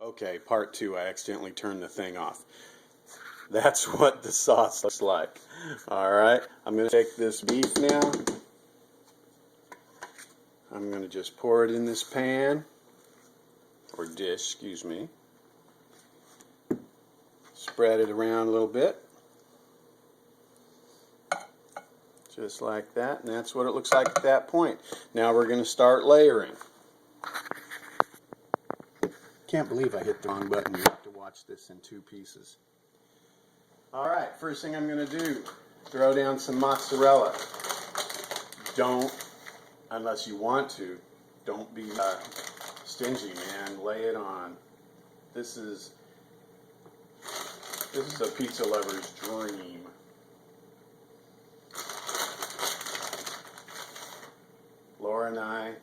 Okay, part two. I accidentally turned the thing off. That's what the sauce looks like. Alright, I'm going to take this beef now. I'm going to just pour it in this pan, or dish, excuse me. Spread it around a little bit. Just like that, and that's what it looks like at that point. Now we're going to start layering. Can't believe I hit the wrong button. You have to watch this in two pieces. Alright, first thing I'm going to do, throw down some mozzarella. Don't, unless you want to, don't be stingy, man. Lay it on. This is a pizza lover's dream. Laura and I,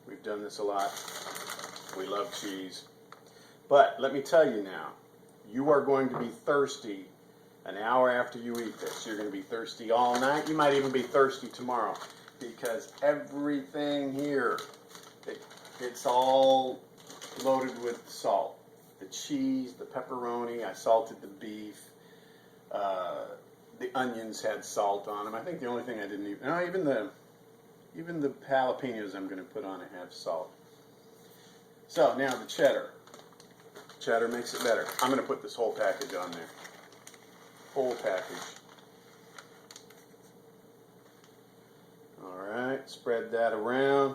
we've done this a lot. We love cheese. But let me tell you now, you are going to be thirsty an hour after you eat this. You're going to be thirsty all night. You might even be thirsty tomorrow, because everything here, it's all loaded with salt. The cheese, the pepperoni, I salted the beef. The onions had salt on them. I think the only thing I didn't even, no, even the jalapenos I'm going to put on it have salt. So now the cheddar. Cheddar makes it better. I'm going to put this whole package on there. Whole package. Alright, spread that around.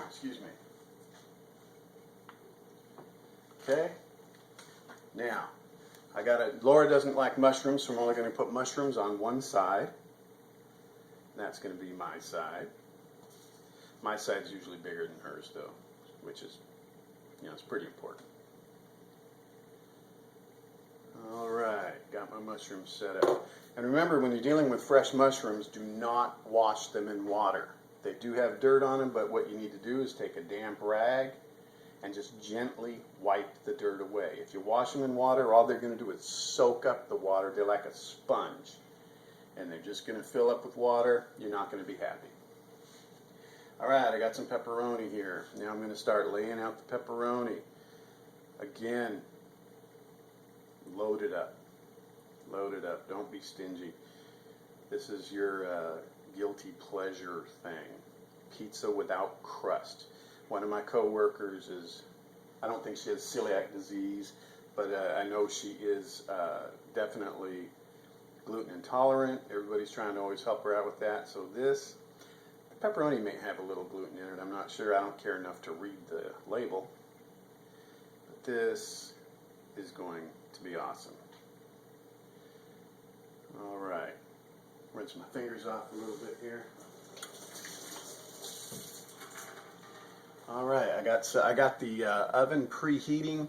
Excuse me. Okay. Now, Laura doesn't like mushrooms, so I'm only going to put mushrooms on one side. That's going to be my side. My side's usually bigger than hers, though, which is, it's pretty important. Alright, got my mushrooms set up. And remember, when you're dealing with fresh mushrooms, do not wash them in water. They do have dirt on them, but what you need to do is take a damp rag and just gently wipe the dirt away. If you wash them in water, all they're going to do is soak up the water. They're like a sponge. And they're just going to fill up with water. You're not going to be happy. Alright, I got some pepperoni here. Now I'm going to start laying out the pepperoni. Again, load it up. Load it up. Don't be stingy. This is your guilty pleasure thing. Pizza without crust. One of my co-workers I don't think she has celiac disease, but I know she is definitely gluten intolerant. Everybody's trying to always help her out with that. So the pepperoni may have a little gluten in it. I'm not sure. I don't care enough to read the label. But this is going to be awesome. Alright. Rinse my fingers off a little bit here. Alright, I got the oven preheating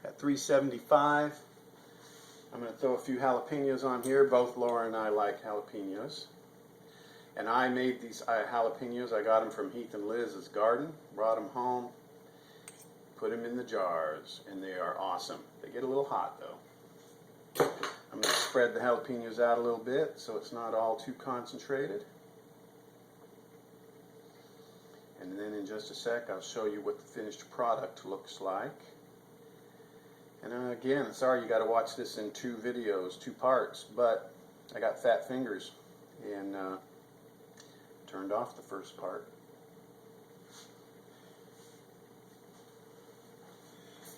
at 375. I'm going to throw a few jalapenos on here. Both Laura and I like jalapenos. And I made these jalapenos. I got them from Heath and Liz's garden. Brought them home. Put them in the jars. And they are awesome. They get a little hot though. I'm going to spread the jalapenos out a little bit so it's not all too concentrated. And then in just a sec I'll show you what the finished product looks like. And again, sorry you got to watch this in two videos, two parts, but I got fat fingers and turned off the first part.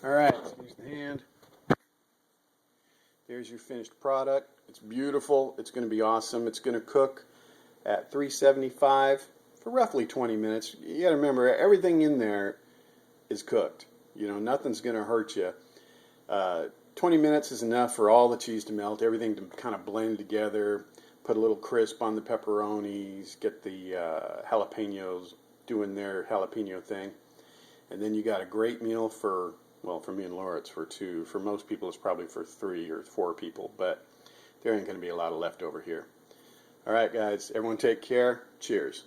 Alright, use the hand. There's your finished product. It's beautiful. It's going to be awesome. It's going to cook at 375 for roughly 20 minutes. You got to remember, everything in there is cooked. Nothing's going to hurt you. 20 minutes is enough for all the cheese to melt, everything to kind of blend together, put a little crisp on the pepperonis, get the jalapenos doing their jalapeno thing. And then you got a great meal for me and Laura, it's for two. For most people, it's probably for 3 or 4 people, but there ain't going to be a lot of leftover here. All right, guys, everyone take care. Cheers.